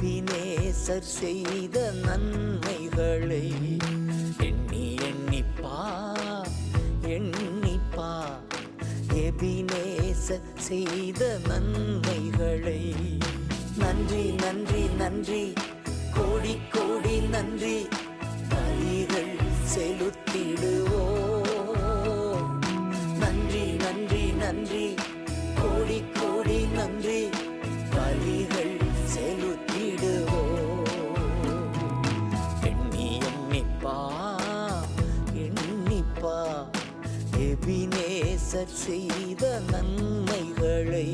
Ebenezer செய்த நன்மைகளை எண்ணி எண்ணிப்பா எண்ணிப்பா. எபினேசர் செய்த நன்மைகளை நன்றி நன்றி நன்றி கோடி கோடி நன்றி பலிகள் செலுத்திடுவோம். நன்றி நன்றி நன்றி கோடி கோடி நன்றி பலிகள் செலுத்திடுவோம். எண்ணி எண்ணிப்பா எண்ணிப்பா எபினேசர் செய்த நன்மைகளை.